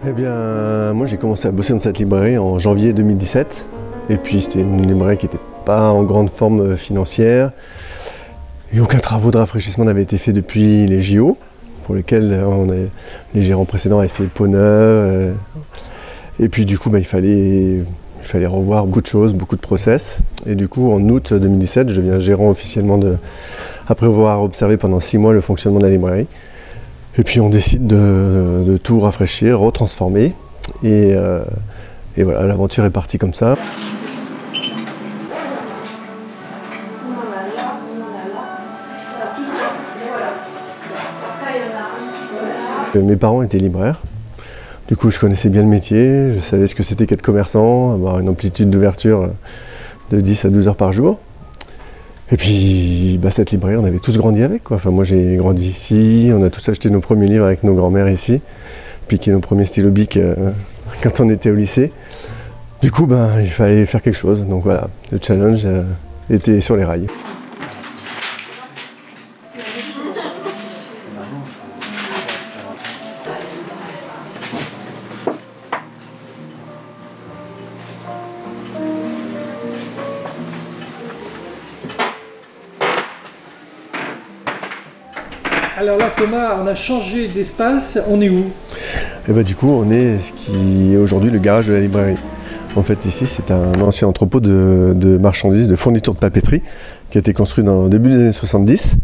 Eh bien, moi j'ai commencé à bosser dans cette librairie en janvier 2017. Et puis c'était une librairie qui n'était pas en grande forme financière. Et aucun travaux de rafraîchissement n'avait été fait depuis les JO, pour lesquels les gérants précédents avaient fait le poneur. Et puis du coup, il fallait revoir beaucoup de choses, beaucoup de process. Et du coup, en août 2017, je deviens gérant officiellement après avoir observé pendant 6 mois le fonctionnement de la librairie. Et puis on décide de tout rafraîchir, retransformer. Et voilà, l'aventure est partie comme ça. Mes parents étaient libraires. Du coup, je connaissais bien le métier, je savais ce que c'était qu'être commerçant, avoir une amplitude d'ouverture de 10 à 12 heures par jour. Et puis, cette librairie, on avait tous grandi avec, quoi. Enfin, moi, j'ai grandi ici, on a tous acheté nos premiers livres avec nos grands-mères ici, piqué nos premiers stylos Bic quand on était au lycée. Du coup, il fallait faire quelque chose. Donc voilà, le challenge était sur les rails. Alors là, Thomas, on a changé d'espace, on est où? Et du coup, on est ce qui est aujourd'hui le garage de la librairie. En fait, ici, c'est un ancien entrepôt de marchandises, de fournitures de papeterie, qui a été construit dans le début des années 70.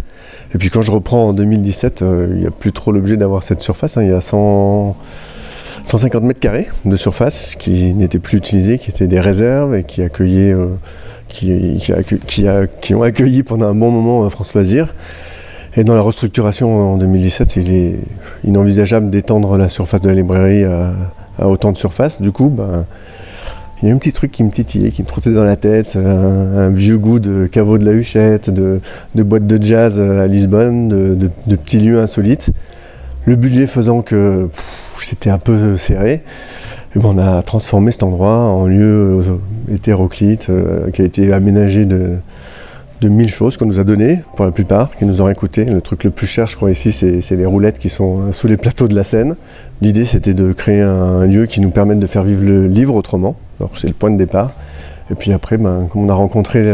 Et puis quand je reprends en 2017, il n'y a plus trop l'objet d'avoir cette surface. Il y a 150 mètres carrés de surface qui n'étaient plus utilisés, qui étaient des réserves et qui accueillaient, qui ont accueilli pendant un bon moment France Loisirs. Et dans la restructuration en 2017, il est inenvisageable d'étendre la surface de la librairie à autant de surface. Du coup, il y a un petit truc qui me titillait, qui me trottait dans la tête, un vieux goût de caveau de la Huchette, de boîte de jazz à Lisbonne, de petits lieux insolites. Le budget faisant que c'était un peu serré, et on a transformé cet endroit en lieu hétéroclite qui a été aménagé de 1000 choses qu'on nous a données, pour la plupart, qui nous ont écouté. Le truc le plus cher, je crois, ici, c'est les roulettes qui sont sous les plateaux de la Seine. L'idée, c'était de créer un lieu qui nous permette de faire vivre le livre autrement. Alors, c'est le point de départ. Et puis après, comme on a rencontré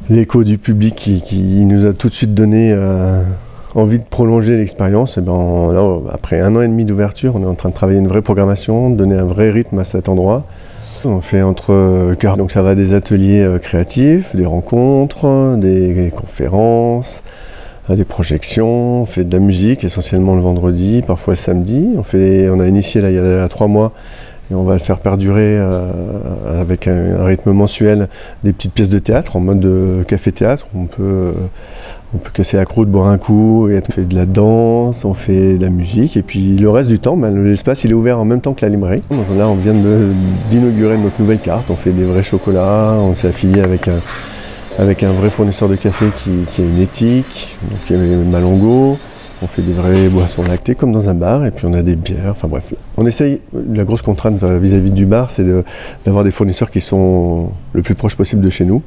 l'écho du public qui nous a tout de suite donné envie de prolonger l'expérience, là, après 1 an et demi d'ouverture, on est en train de travailler une vraie programmation, de donner un vrai rythme à cet endroit. On fait donc ça va des ateliers créatifs, des rencontres, des conférences, des projections, on fait de la musique essentiellement le vendredi, parfois le samedi. On a initié là, il y a 3 mois et on va le faire perdurer avec un rythme mensuel, des petites pièces de théâtre en mode café-théâtre. On peut casser la croûte, boire un coup, et on fait de la danse, on fait de la musique, et puis le reste du temps, l'espace il est ouvert en même temps que la librairie. Donc là, on vient d'inaugurer notre nouvelle carte, on fait des vrais chocolats, on s'est affilié avec un vrai fournisseur de café qui a une éthique, donc qui est Malongo. On fait des vraies boissons lactées comme dans un bar, et puis on a des bières, enfin bref. On essaye, la grosse contrainte vis-à-vis du bar, c'est d'avoir des fournisseurs qui sont le plus proches possible de chez nous.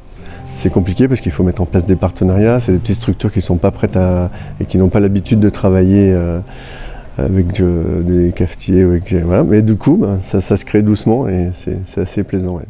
C'est compliqué parce qu'il faut mettre en place des partenariats, c'est des petites structures qui ne sont pas prêtes et qui n'ont pas l'habitude de travailler avec des cafetiers. Voilà. Mais du coup, ça se crée doucement et c'est assez plaisant. Ouais.